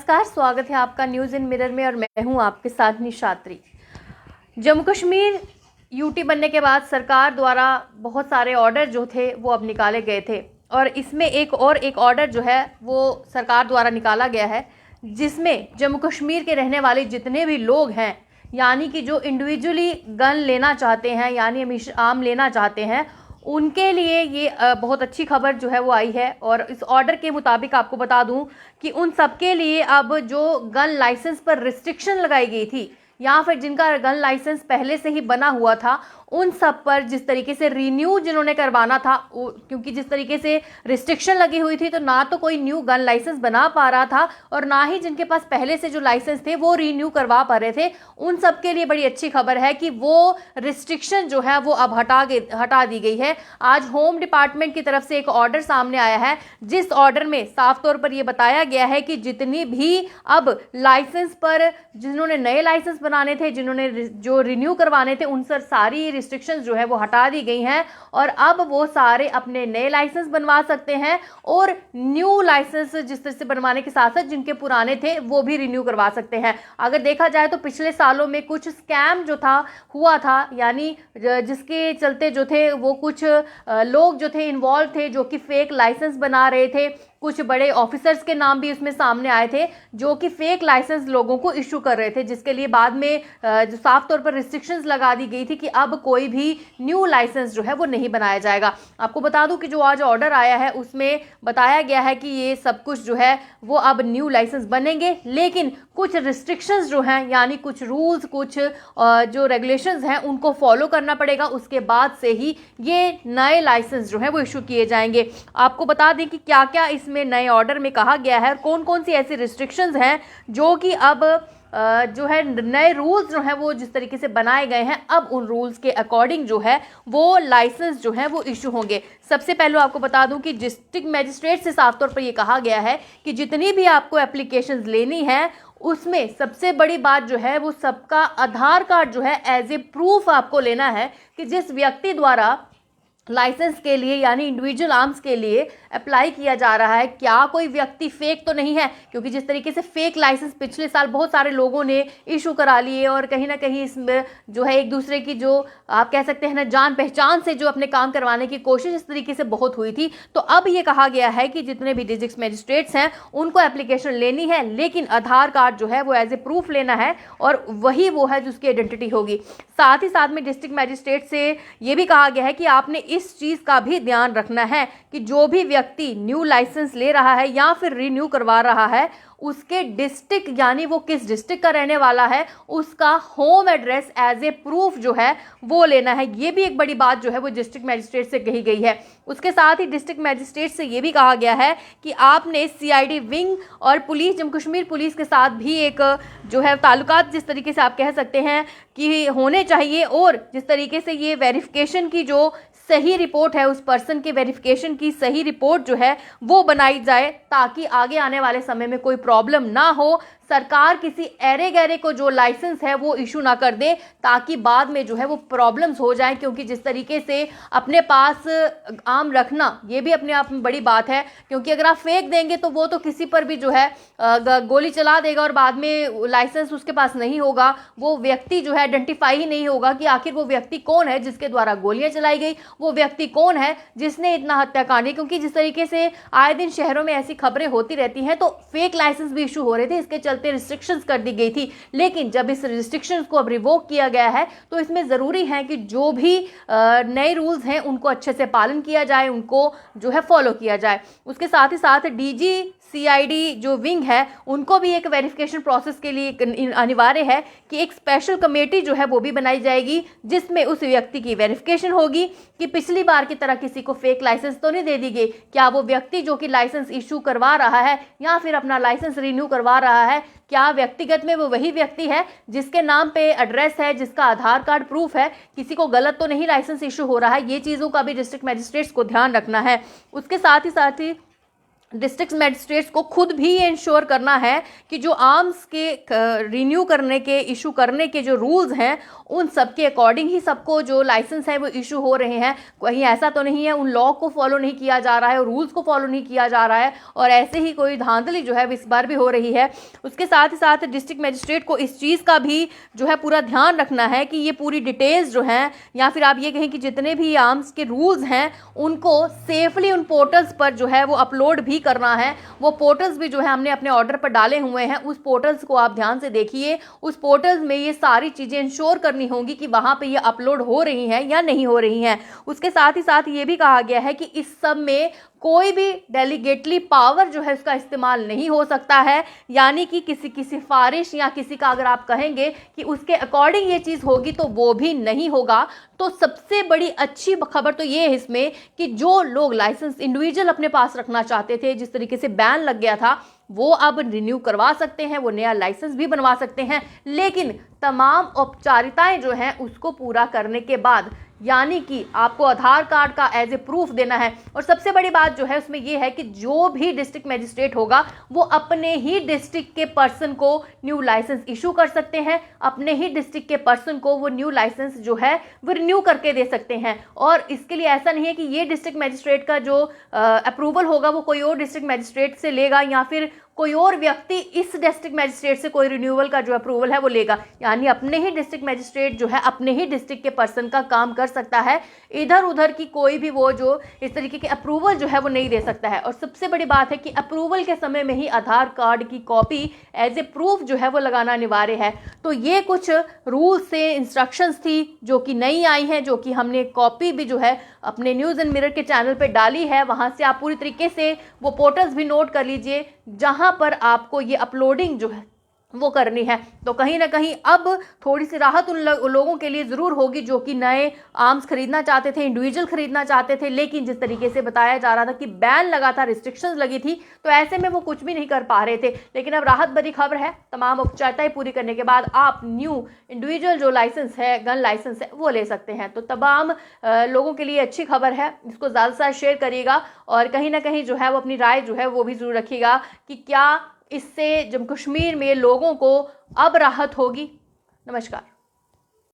नमस्कार, स्वागत है आपका न्यूज़ इन मिरर में और मैं हूं आपके साथ निशात्री। जम्मू कश्मीर यूटी बनने के बाद सरकार द्वारा बहुत सारे ऑर्डर जो थे वो अब निकाले गए थे और इसमें एक ऑर्डर जो है वो सरकार द्वारा निकाला गया है, जिसमें जम्मू कश्मीर के रहने वाले जितने भी लोग हैं, यानी कि जो इंडिविजुअली गन लेना चाहते हैं, यानी आम लेना चाहते हैं, उनके लिए ये बहुत अच्छी खबर जो है वो आई है। और इस ऑर्डर के मुताबिक आपको बता दूं कि उन सबके लिए अब जो गन लाइसेंस पर रिस्ट्रिक्शन लगाई गई थी या फिर जिनका गन लाइसेंस पहले से ही बना हुआ था, उन सब पर जिस तरीके से रीन्यू जिन्होंने करवाना था, क्योंकि जिस तरीके से रिस्ट्रिक्शन लगी हुई थी तो ना तो कोई न्यू गन लाइसेंस बना पा रहा था और ना ही जिनके पास पहले से जो लाइसेंस थे वो रीन्यू करवा पा रहे थे, उन सब के लिए बड़ी अच्छी खबर है कि वो रिस्ट्रिक्शन जो है वो अब हटा दी गई है। आज होम डिपार्टमेंट की तरफ से एक ऑर्डर सामने आया है, जिस ऑर्डर में साफ तौर पर यह बताया गया है कि जितनी भी अब लाइसेंस पर जिन्होंने नए लाइसेंस बनाने थे, जिन्होंने जो रिन्यू करवाने थे, उन पर सारी रिस्ट्रिक्शंस जो है वो हटा दी गई हैं और अब वो सारे अपने नए लाइसेंस बनवा सकते हैं और न्यू लाइसेंस जिस तरह से बनवाने के साथ साथ जिनके पुराने थे वो भी रिन्यू करवा सकते हैं। अगर देखा जाए तो पिछले सालों में कुछ स्कैम जो था हुआ था, यानी जिसके चलते जो थे वो कुछ लोग जो थे इन्वॉल्व थे, जो कि फेक लाइसेंस बना रहे थे। कुछ बड़े ऑफिसर्स के नाम भी उसमें सामने आए थे जो कि फेक लाइसेंस लोगों को इशू कर रहे थे, जिसके लिए बाद में जो साफ तौर पर रिस्ट्रिक्शंस लगा दी गई थी कि अब कोई भी न्यू लाइसेंस जो है वो नहीं बनाया जाएगा। आपको बता दूं कि जो आज ऑर्डर आया है उसमें बताया गया है कि ये सब कुछ जो है वो अब न्यू लाइसेंस बनेंगे, लेकिन कुछ रिस्ट्रिक्शंस जो हैं, यानी कुछ रूल्स, कुछ जो रेगुलेशंस हैं उनको फॉलो करना पड़ेगा। उसके बाद से ही ये नए लाइसेंस जो है वो इशू किए जाएंगे। आपको बता दें कि क्या क्या इसमें नए ऑर्डर में कहा गया है और कौन कौन सी ऐसी रिस्ट्रिक्शंस हैं जो कि अब जो है नए रूल्स जो हैं वो जिस तरीके से बनाए गए हैं, अब उन रूल्स के अकॉर्डिंग जो है वो लाइसेंस जो है वो इशू होंगे। सबसे पहले आपको बता दूं कि डिस्ट्रिक्ट मजिस्ट्रेट से साफ तौर पर ये कहा गया है कि जितनी भी आपको एप्लीकेशंस लेनी है उसमें सबसे बड़ी बात जो है वो सबका आधार कार्ड जो है एज ए प्रूफ आपको लेना है कि जिस व्यक्ति द्वारा लाइसेंस के लिए यानी इंडिविजुअल आर्म्स के लिए अप्लाई किया जा रहा है, क्या कोई व्यक्ति फेक तो नहीं है। क्योंकि जिस तरीके से फेक लाइसेंस पिछले साल बहुत सारे लोगों ने इशू करा लिए और कहीं ना कहीं इसमें जो है एक दूसरे की जो आप कह सकते हैं ना जान पहचान से जो अपने काम करवाने की कोशिश इस तरीके से बहुत हुई थी। तो अब ये कहा गया है कि जितने भी डिस्ट्रिक्ट मजिस्ट्रेट्स हैं उनको एप्लीकेशन लेनी है, लेकिन आधार कार्ड जो है वो एज ए प्रूफ लेना है और वही वो है जिसकी आइडेंटिटी होगी। साथ ही साथ में डिस्ट्रिक्ट मजिस्ट्रेट से ये भी कहा गया है कि आपने इस चीज का भी ध्यान रखना है कि जो भी व्यक्ति न्यू लाइसेंस ले रहा है या फिर रिन्यू करवा रहा है, उसके डिस्ट्रिक्ट यानी वो किस डिस्ट्रिक्ट का रहने वाला है, उसका home address as a proof जो है वो लेना है। ये भी एक बड़ी बात जो है वो डिस्ट्रिक्ट मजिस्ट्रेट से कही गई है। उसके साथ ही डिस्ट्रिक्ट मजिस्ट्रेट से ये भी कहा गया है कि आपने सीआईडी विंग और पुलिस, जम्मू कश्मीर पुलिस के साथ भी एक जो है ताल्लुकात जिस तरीके से आप कह सकते हैं कि होने चाहिए और जिस तरीके से ये वेरिफिकेशन की जो सही रिपोर्ट है, उस पर्सन के वेरिफिकेशन की सही रिपोर्ट जो है वो बनाई जाए ताकि आगे आने वाले समय में कोई प्रॉब्लम ना हो, सरकार किसी एरे गैरे को जो लाइसेंस है वो इशू ना कर दे ताकि बाद में जो है वो प्रॉब्लम्स हो जाएं। क्योंकि जिस तरीके से अपने पास आम रखना ये भी अपने आप में बड़ी बात है, क्योंकि अगर आप फेंक देंगे तो वो तो किसी पर भी जो है गोली चला देगा और बाद में लाइसेंस उसके पास नहीं होगा, वो व्यक्ति जो है आइडेंटिफाई ही नहीं होगा कि आखिर वो व्यक्ति कौन है जिसके द्वारा गोलियां चलाई गई, वो व्यक्ति कौन है जिसने इतना हत्याकांड। क्योंकि जिस तरीके से आए दिन शहरों में ऐसी खबरें होती रहती हैं तो फेक लाइसेंस भी इशू हो रहे थे, इसके चलते रिस्ट्रिक्शंस कर दी गई थी। लेकिन जब इस रिस्ट्रिक्शंस को अब रिवोक किया गया है तो इसमें जरूरी है कि जो भी नए रूल्स हैं उनको अच्छे से पालन किया जाए, उनको जो है फॉलो किया जाए। उसके साथ ही साथ डीजी सीआईडी जो विंग है उनको भी एक वेरिफिकेशन प्रोसेस के लिए अनिवार्य है कि एक स्पेशल कमेटी जो है वो भी बनाई जाएगी जिसमें उस व्यक्ति की वेरिफिकेशन होगी कि पिछली बार की तरह किसी को फेक लाइसेंस तो नहीं दे दी गई, क्या वो व्यक्ति जो कि लाइसेंस इशू करवा रहा है या फिर अपना लाइसेंस रिन्यू करवा रहा है, क्या व्यक्तिगत में वो वही व्यक्ति है जिसके नाम पे एड्रेस है, जिसका आधार कार्ड प्रूफ है, किसी को गलत तो नहीं लाइसेंस इशू हो रहा है। ये चीज़ों का भी डिस्ट्रिक्ट मजिस्ट्रेट्स को ध्यान रखना है। उसके साथ ही डिस्ट्रिक्ट मैजिस्ट्रेट्स को खुद भी ये इंश्योर करना है कि जो आर्म्स के रिन्यू करने के, इशू करने के जो रूल्स हैं उन सब के अकॉर्डिंग ही सबको जो लाइसेंस है वो इशू हो रहे हैं। कहीं ऐसा तो नहीं है उन लॉ को फॉलो नहीं किया जा रहा है और रूल्स को फॉलो नहीं किया जा रहा है और ऐसे ही कोई धांधली जो है इस बार भी हो रही है। उसके साथ ही साथ डिस्ट्रिक्ट मैजिस्ट्रेट को इस चीज़ का भी जो है पूरा ध्यान रखना है कि ये पूरी डिटेल्स जो हैं, या फिर आप ये कहें कि जितने भी आर्म्स के रूल्स हैं उनको सेफली उन पोर्टल्स पर जो है वो अपलोड भी करना है। वो पोर्टल्स भी जो है हमने अपने ऑर्डर पर डाले हुए हैं, उस पोर्टल्स को आप ध्यान से देखिए। उस पोर्टल्स में ये सारी चीज़ें इंश्योर करनी होंगी कि वहाँ पे ये अपलोड हो रही हैं या नहीं हो रही हैं। उसके साथ ही साथ ये भी कहा गया है कि इस सब में कोई भी डेलीगेटली पावर जो है उसका इस्तेमाल नहीं हो सकता है, यानी कि किसी की सिफारिश या किसी का अगर आप कहेंगे कि उसके अकॉर्डिंग ये चीज़ होगी तो वो भी नहीं होगा। तो सबसे बड़ी अच्छी खबर तो ये है इसमें कि जो लोग लाइसेंस इंडिविजुअल अपने पास रखना चाहते थे, जिस तरीके से बैन लग गया था, वो अब रिन्यू करवा सकते हैं, वो नया लाइसेंस भी बनवा सकते हैं, लेकिन तमाम औपचारिकताएं जो हैं उसको पूरा करने के बाद, यानी कि आपको आधार कार्ड का एज ए प्रूफ देना है। और सबसे बड़ी बात जो है उसमें यह है कि जो भी डिस्ट्रिक्ट मैजिस्ट्रेट होगा वो अपने ही डिस्ट्रिक्ट के पर्सन को न्यू लाइसेंस इशू कर सकते हैं, अपने ही डिस्ट्रिक्ट के पर्सन को वो न्यू लाइसेंस जो है वो रिन्यू करके दे सकते हैं। और इसके लिए ऐसा नहीं है कि ये डिस्ट्रिक्ट मैजिस्ट्रेट का जो अप्रूवल होगा वो कोई और डिस्ट्रिक्ट मैजिस्ट्रेट से लेगा या फिर कोई और व्यक्ति इस डिस्ट्रिक्ट मैजिस्ट्रेट से कोई रिन्यूअल का जो अप्रूवल है वो लेगा, यानी अपने ही डिस्ट्रिक्ट मैजिस्ट्रेट जो है अपने ही डिस्ट्रिक्ट के पर्सन का काम कर सकता है। इधर उधर की कोई भी वो जो इस तरीके के अप्रूवल जो है वो नहीं दे सकता है। और सबसे बड़ी बात है कि अप्रूवल के समय में ही आधार कार्ड की कॉपी एज ए प्रूफ जो है वो लगाना अनिवार्य है। तो ये कुछ रूल्स से इंस्ट्रक्शंस थी जो कि नई आई हैं, जो कि हमने कॉपी भी जो है अपने न्यूज़ एंड मिरर के चैनल पे डाली है। वहाँ से आप पूरी तरीके से वो पोर्टल्स भी नोट कर लीजिए जहाँ पर आपको ये अपलोडिंग जो है वो करनी है। तो कहीं ना कहीं अब थोड़ी सी राहत उन लोगों के लिए ज़रूर होगी जो कि नए आर्म्स खरीदना चाहते थे, इंडिविजुअल खरीदना चाहते थे, लेकिन जिस तरीके से बताया जा रहा था कि बैन लगा था, रिस्ट्रिक्शंस लगी थी, तो ऐसे में वो कुछ भी नहीं कर पा रहे थे। लेकिन अब राहत भरी खबर है, तमाम औपचारिकताएं पूरी करने के बाद आप न्यू इंडिविजुअल जो लाइसेंस है, गन लाइसेंस है, वो ले सकते हैं। तो तमाम लोगों के लिए अच्छी खबर है, इसको ज़्यादा से ज़्यादा शेयर करिएगा और कहीं ना कहीं जो है वो अपनी राय जो है वो भी ज़रूर रखिएगा कि क्या इससे जम्मू कश्मीर में लोगों को अब राहत होगी। नमस्कार।